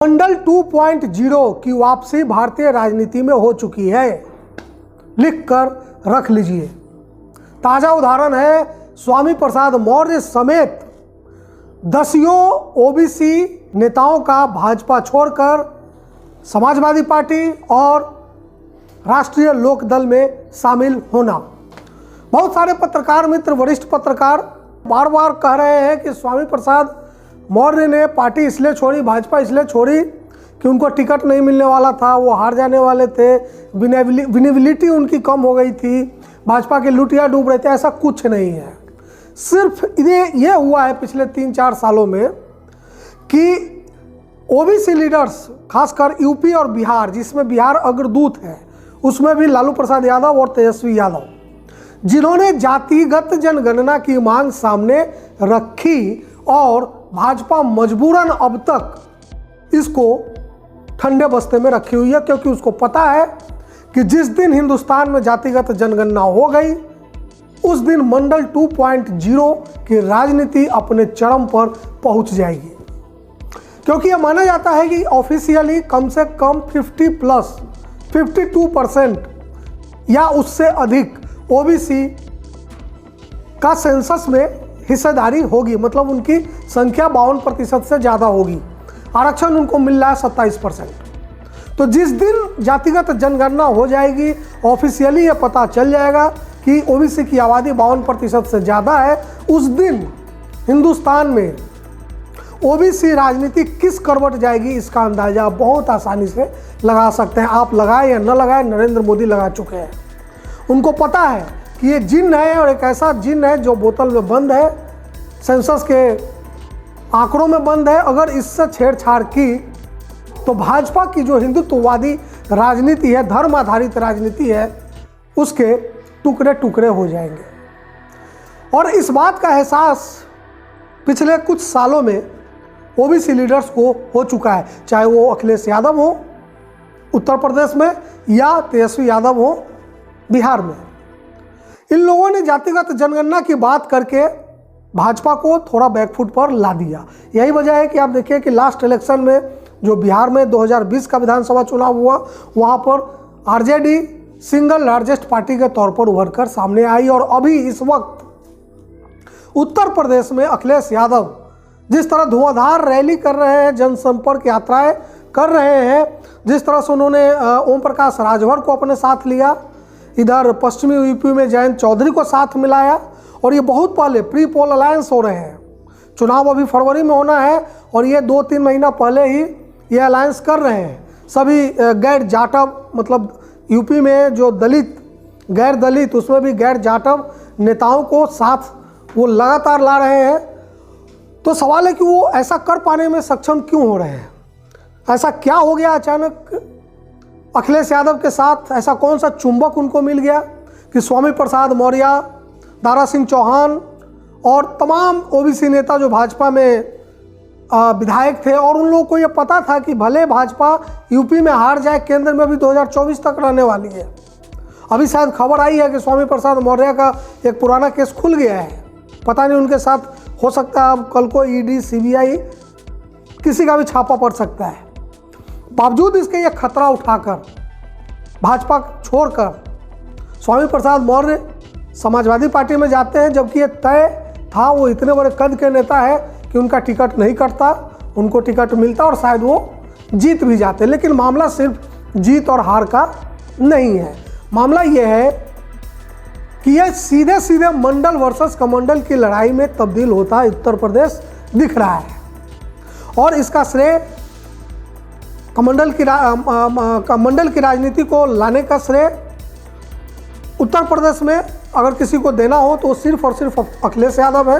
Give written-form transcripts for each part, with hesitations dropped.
मंडल 2.0 की वापसी भारतीय राजनीति में हो चुकी है, लिख कर रख लीजिए। ताज़ा उदाहरण है स्वामी प्रसाद मौर्य समेत दसियों ओबीसी नेताओं का भाजपा छोड़कर समाजवादी पार्टी और राष्ट्रीय लोकदल में शामिल होना। बहुत सारे पत्रकार मित्र, वरिष्ठ पत्रकार बार बार कह रहे हैं कि स्वामी प्रसाद मौर्य ने पार्टी इसलिए छोड़ी, भाजपा इसलिए छोड़ी कि उनको टिकट नहीं मिलने वाला था, वो हार जाने वाले थे, विनेबिलिटी उनकी कम हो गई थी, भाजपा के लुटिया डूब रहे थे। ऐसा कुछ नहीं है। सिर्फ ये हुआ है पिछले 3-4 सालों में कि ओबीसी लीडर्स, खासकर यूपी और बिहार, जिसमें बिहार अग्रदूत है, उसमें भी लालू प्रसाद यादव और तेजस्वी यादव, जिन्होंने जातिगत जनगणना की मांग सामने रखी और भाजपा मजबूरन अब तक इसको ठंडे बस्ते में रखी हुई है, क्योंकि उसको पता है कि जिस दिन हिंदुस्तान में जातिगत जनगणना हो गई उस दिन मंडल 2.0 की राजनीति अपने चरम पर पहुंच जाएगी। क्योंकि यह माना जाता है कि ऑफिशियली कम से कम 52% या उससे अधिक ओबीसी का सेंसस में हिस्सेदारी होगी, मतलब उनकी संख्या 52% से ज़्यादा होगी। आरक्षण उनको मिल रहा है 27%। तो जिस दिन जातिगत जनगणना हो जाएगी, ऑफिशियली ये पता चल जाएगा कि ओबीसी की आबादी 52% से ज़्यादा है, उस दिन हिंदुस्तान में ओबीसी राजनीति किस करवट जाएगी, इसका अंदाज़ा आप बहुत आसानी से लगा सकते हैं। आप लगाए या न लगाए, नरेंद्र मोदी लगा चुके हैं। उनको पता है कि ये जिन्न है और एक ऐसा जिन्न है जो बोतल में बंद है, सेंसस के आंकड़ों में बंद है। अगर इससे छेड़छाड़ की तो भाजपा की जो हिंदुत्ववादी राजनीति है, धर्म आधारित राजनीति है, उसके टुकड़े टुकड़े हो जाएंगे। और इस बात का एहसास पिछले कुछ सालों में ओबीसी लीडर्स को हो चुका है, चाहे वो अखिलेश यादव हो उत्तर प्रदेश में या तेजस्वी यादव हो बिहार में। इन लोगों ने जातिगत जनगणना की बात करके भाजपा को थोड़ा बैकफुट पर ला दिया। यही वजह है कि आप देखिए कि लास्ट इलेक्शन में जो बिहार में 2020 का विधानसभा चुनाव हुआ, वहाँ पर आरजेडी सिंगल लार्जेस्ट पार्टी के तौर पर उभर कर सामने आई। और अभी इस वक्त उत्तर प्रदेश में अखिलेश यादव जिस तरह धुआंधार रैली कर रहे हैं, जनसंपर्क यात्राएं कर रहे हैं, जिस तरह से उन्होंने ओम प्रकाश राजभर को अपने साथ लिया, इधर पश्चिमी यूपी में जयंत चौधरी को साथ मिलाया, और ये बहुत पहले प्री पोल अलायंस हो रहे हैं। चुनाव अभी फरवरी में होना है और ये 2-3 महीना पहले ही ये अलायंस कर रहे हैं। सभी गैर जाटव, मतलब यूपी में जो दलित, गैर दलित, उसमें भी गैर जाटव नेताओं को साथ वो लगातार ला रहे हैं। तो सवाल है कि वो ऐसा कर पाने में सक्षम क्यों हो रहे हैं? ऐसा क्या हो गया अचानक अखिलेश यादव के साथ? ऐसा कौन सा चुंबक उनको मिल गया कि स्वामी प्रसाद मौर्य, दारा सिंह चौहान और तमाम ओबीसी नेता जो भाजपा में विधायक थे, और उन लोगों को ये पता था कि भले भाजपा यूपी में हार जाए, केंद्र में भी 2024 तक रहने वाली है। अभी शायद खबर आई है कि स्वामी प्रसाद मौर्य का एक पुराना केस खुल गया है, पता नहीं उनके साथ हो सकता है अब कल को ईडी, सीबीआई, किसी का भी छापा पड़ सकता है। बावजूद इसके ये खतरा उठाकर भाजपा छोड़कर स्वामी प्रसाद मौर्य समाजवादी पार्टी में जाते हैं, जबकि ये तय था, वो इतने बड़े कद के नेता है कि उनका टिकट नहीं कटता, उनको टिकट मिलता और शायद वो जीत भी जाते। लेकिन मामला सिर्फ जीत और हार का नहीं है। मामला ये है कि ये सीधे सीधे मंडल वर्सेस कमंडल की लड़ाई में तब्दील होता है उत्तर प्रदेश दिख रहा है। और इसका श्रेय मंडल की राजनीति को लाने का श्रेय उत्तर प्रदेश में अगर किसी को देना हो तो सिर्फ और सिर्फ अखिलेश यादव है,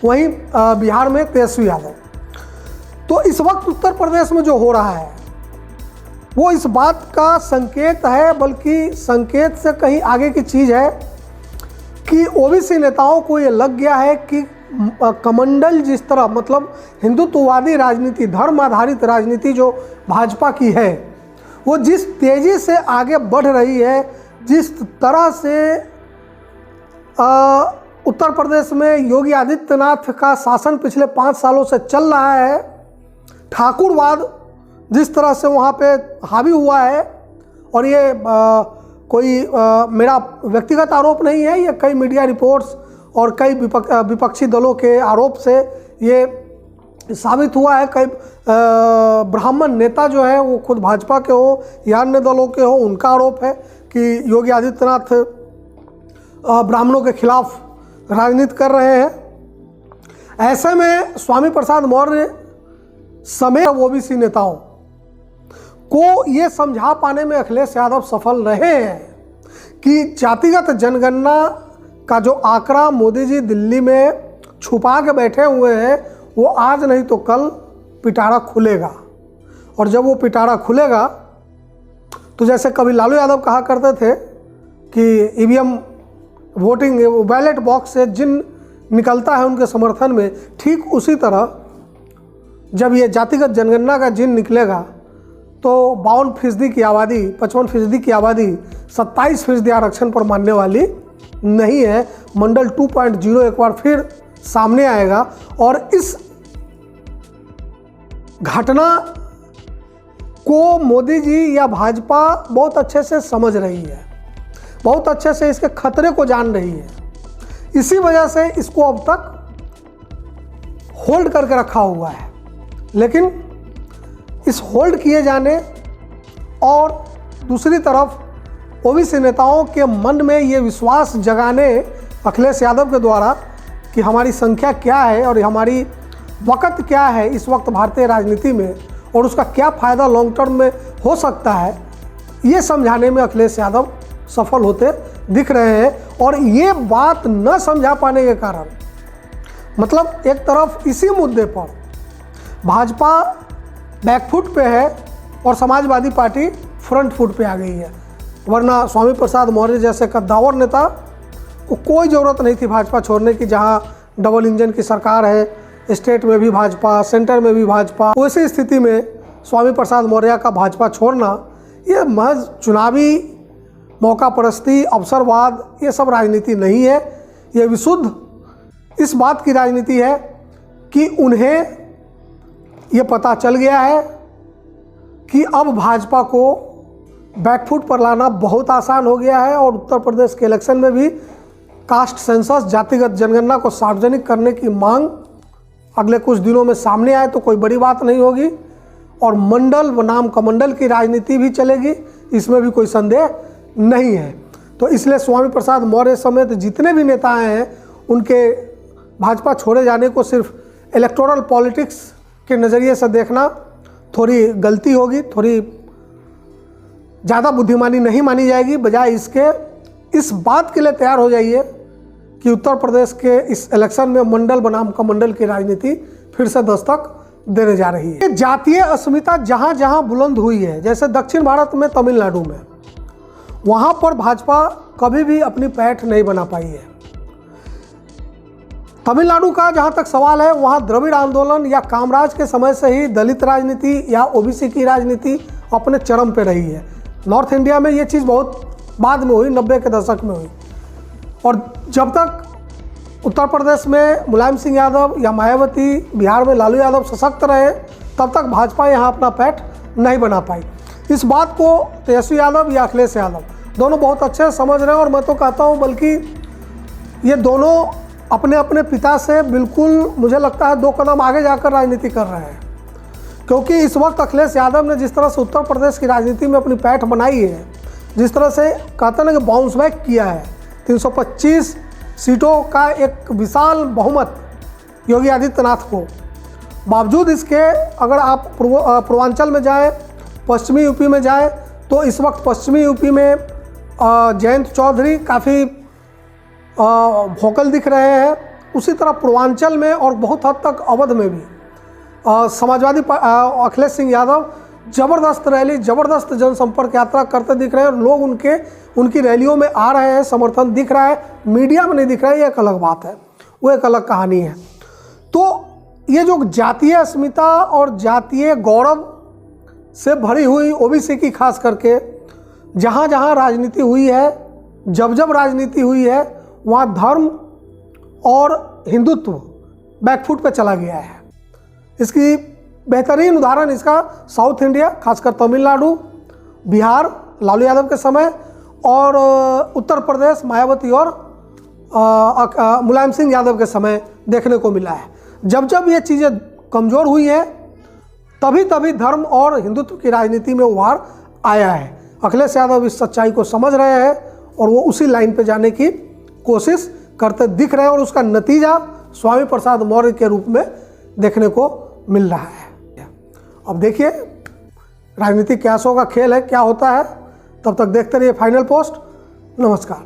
वहीं बिहार में तेजस्वी यादव। तो इस वक्त उत्तर प्रदेश में जो हो रहा है वो इस बात का संकेत है, बल्कि संकेत से कहीं आगे की चीज़ है कि ओबीसी नेताओं को ये लग गया है कि कमंडल जिस तरह, मतलब हिंदुत्ववादी राजनीति, धर्म आधारित राजनीति जो भाजपा की है, वो जिस तेज़ी से आगे बढ़ रही है, जिस तरह से उत्तर प्रदेश में योगी आदित्यनाथ का शासन पिछले 5 सालों से चल रहा है, ठाकुरवाद जिस तरह से वहाँ पे हावी हुआ है, और ये मेरा व्यक्तिगत आरोप नहीं है, ये कई मीडिया रिपोर्ट्स और कई विपक्षी दलों के आरोप से ये साबित हुआ है। कई ब्राह्मण नेता जो है वो खुद भाजपा के हो या अन्य दलों के हो, उनका आरोप है कि योगी आदित्यनाथ ब्राह्मणों के खिलाफ राजनीति कर रहे हैं। ऐसे में स्वामी प्रसाद मौर्य समेत ओबीसी नेताओं को ये समझा पाने में अखिलेश यादव सफल रहे हैं कि जातिगत जनगणना का जो आंकड़ा मोदी जी दिल्ली में छुपा के बैठे हुए हैं, वो आज नहीं तो कल पिटारा खुलेगा। और जब वो पिटारा खुलेगा तो जैसे कभी लालू यादव कहा करते थे कि ईवीएम वोटिंग बैलेट बॉक्स से जिन निकलता है उनके समर्थन में, ठीक उसी तरह जब ये जातिगत जनगणना का जिन निकलेगा तो 52% की आबादी, 55% की आबादी 27% आरक्षण पर मानने वाली नहीं है। मंडल 2.0 एक बार फिर सामने आएगा और इस घटना को मोदी जी या भाजपा बहुत अच्छे से समझ रही है, बहुत अच्छे से इसके खतरे को जान रही है। इसी वजह से इसको अब तक होल्ड करके रखा हुआ है। लेकिन इस होल्ड किए जाने और दूसरी तरफ ओबीसी नेताओं के मन में ये विश्वास जगाने अखिलेश यादव के द्वारा कि हमारी संख्या क्या है और हमारी वक़्त क्या है इस वक्त भारतीय राजनीति में और उसका क्या फ़ायदा लॉन्ग टर्म में हो सकता है, ये समझाने में अखिलेश यादव सफल होते दिख रहे हैं। और ये बात न समझा पाने के कारण, मतलब एक तरफ इसी मुद्दे पर भाजपा बैकफुट पे है और समाजवादी पार्टी फ्रंट फुट पे आ गई है। वरना स्वामी प्रसाद मौर्य जैसे कद्दावर नेता को कोई ज़रूरत नहीं थी भाजपा छोड़ने की, जहां डबल इंजन की सरकार है, स्टेट में भी भाजपा, सेंटर में भी भाजपा। वैसी स्थिति में स्वामी प्रसाद मौर्य का भाजपा छोड़ना ये महज चुनावी मौका परस्ती, अवसरवाद, ये सब राजनीति नहीं है। ये विशुद्ध इस बात की राजनीति है कि उन्हें ये पता चल गया है कि अब भाजपा को बैकफुट पर लाना बहुत आसान हो गया है और उत्तर प्रदेश के इलेक्शन में भी कास्ट सेंसस, जातिगत जनगणना को सार्वजनिक करने की मांग अगले कुछ दिनों में सामने आए तो कोई बड़ी बात नहीं होगी और मंडल बनाम कमंडल की राजनीति भी चलेगी, इसमें भी कोई संदेह नहीं है। तो इसलिए स्वामी प्रसाद मौर्य समेत जितने भी नेता हैं उनके भाजपा छोड़े जाने को सिर्फ इलेक्टोरल पॉलिटिक्स के नज़रिए से देखना थोड़ी गलती होगी, थोड़ी ज़्यादा बुद्धिमानी नहीं मानी जाएगी। बजाय इसके इस बात के लिए तैयार हो जाइए कि उत्तर प्रदेश के इस इलेक्शन में मंडल बनाम कमंडल की राजनीति फिर से दस्तक देने जा रही है। जातीय अस्मिता जहाँ जहाँ बुलंद हुई है, जैसे दक्षिण भारत में तमिलनाडु में, वहाँ पर भाजपा कभी भी अपनी पैठ नहीं बना पाई है। तमिलनाडु का जहाँ तक सवाल है, वहाँ द्रविड़ आंदोलन या कामराज के समय से ही दलित राजनीति या ओबीसी की राजनीति अपने चरम पे रही है। नॉर्थ इंडिया में ये चीज़ बहुत बाद में हुई, 90 के दशक में हुई। और जब तक उत्तर प्रदेश में मुलायम सिंह यादव या मायावती, बिहार में लालू यादव सशक्त रहे, तब तक भाजपा यहाँ अपना पैठ नहीं बना पाई। इस बात को तेजस्वी यादव या अखिलेश यादव दोनों बहुत अच्छे से समझ रहे हैं और मैं तो कहता हूँ बल्कि ये दोनों अपने अपने पिता से बिल्कुल मुझे लगता है 2 कदम आगे जाकर राजनीति कर रहे हैं। क्योंकि इस वक्त अखिलेश यादव ने जिस तरह से उत्तर प्रदेश की राजनीति में अपनी पैठ बनाई है, जिस तरह से कहते हैं कि बाउंस बैक किया है, 325 सीटों का एक विशाल बहुमत योगी आदित्यनाथ को, बावजूद इसके अगर आप पूर्वांचल में जाएं, पश्चिमी यूपी में जाएं, तो इस वक्त पश्चिमी यूपी में जयंत चौधरी काफ़ी वोकल दिख रहे हैं। उसी तरह पूर्वांचल में और बहुत हद तक अवध में भी समाजवादी अखिलेश सिंह यादव ज़बरदस्त रैली, ज़बरदस्त जनसंपर्क यात्रा करते दिख रहे हैं और लोग उनकी रैलियों में आ रहे हैं, समर्थन दिख रहा है, मीडिया में नहीं दिख रहा है, ये एक अलग बात है, वो एक अलग कहानी है। तो ये जो जातीय अस्मिता और जातीय गौरव से भरी हुई ओबीसी की खास करके जहाँ जहाँ राजनीति हुई है, जब जब राजनीति हुई है, वहाँ धर्म और हिंदुत्व बैकफुट पे चला गया है। इसकी बेहतरीन उदाहरण इसका साउथ इंडिया, खासकर तमिलनाडु, बिहार लालू यादव के समय, और उत्तर प्रदेश मायावती और मुलायम सिंह यादव के समय देखने को मिला है। जब जब ये चीज़ें कमज़ोर हुई हैं तभी तभी धर्म और हिंदुत्व की राजनीति में उभार आया है। अखिलेश यादव इस सच्चाई को समझ रहे हैं और वो उसी लाइन पे जाने की कोशिश करते दिख रहे हैं, और उसका नतीजा स्वामी प्रसाद मौर्य के रूप में देखने को मिल रहा है। अब देखिए राजनीतिक क्यासों का खेल है, क्या होता है। तब तक देखते रहिए फाइनल पोस्ट। नमस्कार।